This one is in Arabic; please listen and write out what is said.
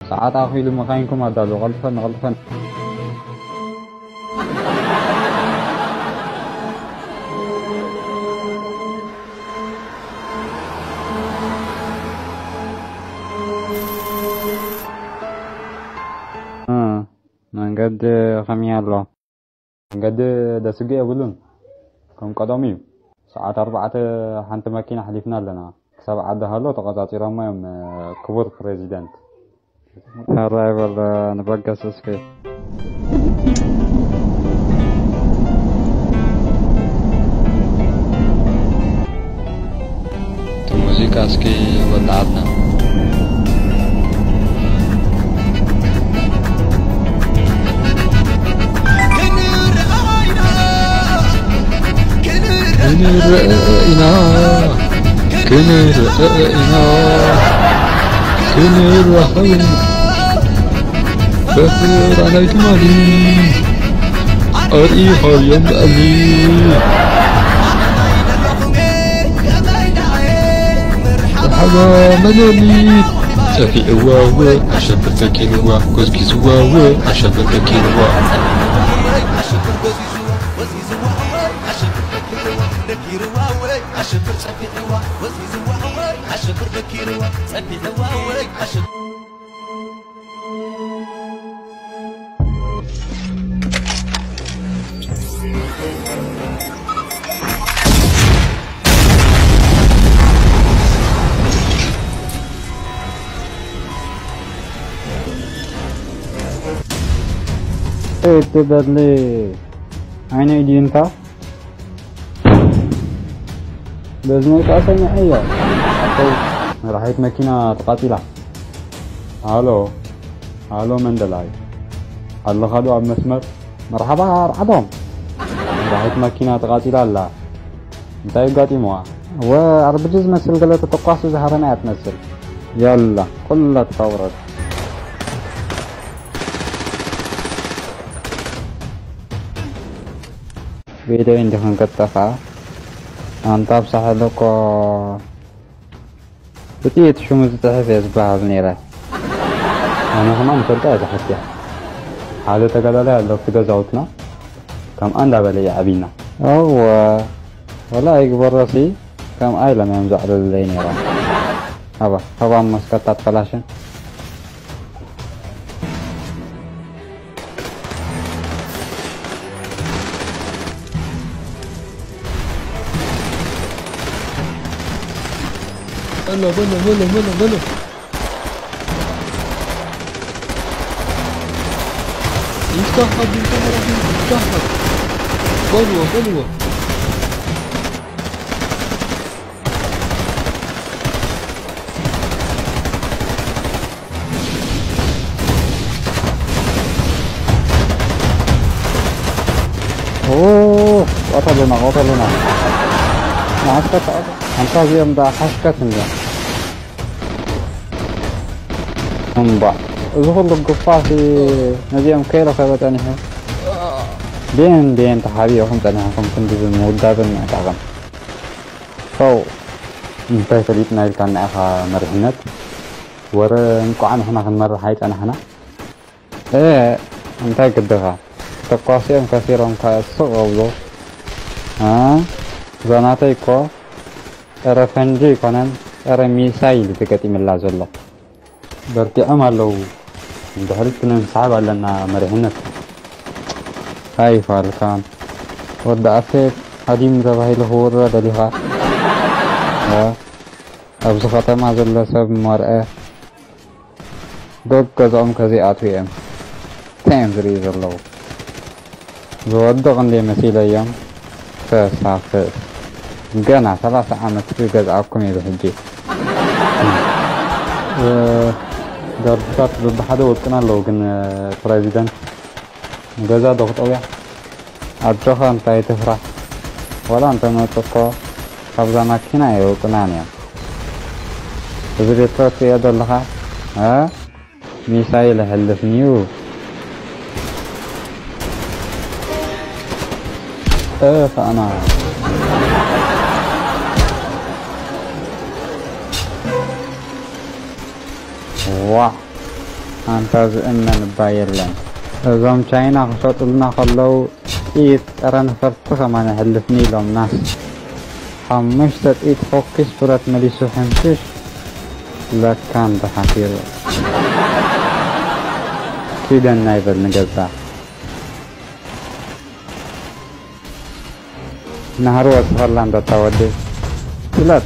ساعات أخي لمكانكم هذا غلطا غلطا. መንገድ ከመይ ኣሎ መንገድ ደስጊ የብሉን ከም ቀደም እዩ ሰዓት 4 ሓንቲ መኪና ሓሊፍና ኣለና ክሳብ ዓዲ ሃሎ ተቆጻጺሮሞ እዮም ክቡር ፕሬዚደንት ኣራይቨል ንበገስ እስኪ ሙዚቃ እስኪ ወላዕና كنرأينا فخر عليك مالي أريها يمألي مرحبا ملالي تافي أواوا أشبك كيلوا كوزكي زواوا أشبك كيلوا تقدر لي عيني دينتا بزني قاسني ايوه راحت ماكينه تقاتله الو مندلاي الله خدوا على المسمر مرحبا رحبهم راحت ماكينه تقاتله لا انت يقاتموا واربجز مسل قالت تقاس زهرنا تمثل يلا كلها تطورت فيديو عندكم كتفا أنت بصح لك بتيت شو متتحف يسبح بنيرة أنا كمان متركز حتى حالة كذا لو في جزاوتنا كم أندا بلي عبينا أو ولا يكبر راسي كم أيلا ما يمزح الليل يرى هبا مسكتات فلاشة بلا يستحب بلوة اوه قتلنا معسكر انت زيهم ده حشكة ده انبع زغل القفاة في نزيهم كيلو خيبتاني هاي بين تحابيه هم تنها كنت بالمودة بالمعتقم فو انتهي فريتنا اللي كان نعيها مرحنات ورا انكو عنه هنا مرة حيث انا ايه انتهي كدها تقاسيهم كثيرا كالصغة زناتي كو رفنجي كونن رميسايل تكتي من لازلة برتي أمالو دهرت كنا صعب علينا مرهنة هاي فاركان ودع أفيد هديم رباهي لهور دليها أبزخطة ما زلة سب مرأة دوك كزام كزي آتوي أم تيم زريز الله زود غندي مسيلة يوم فسافر جانا 3 عامات في جزءكم يبهجي دربات بحدا وقتنا لو كان بريزيدنت جزا ضغط قوي أرجوها أنت تفرح ولا أنت ما تقول قبضة ماكينة يوقنا يعني تزريطات في يد الله ميسايل هلف نيو فأنا واه أنت زئمن بايلن زوم تشاينا خشوط لنا خلو إيت أران فرطخة ما نحلفني لهم ناس حمشتت إيت فوكس فرات مليسو حمشش لا كان ده حكير كده النايبل نقزع نهارو أسفر لان ده تودي ثلاث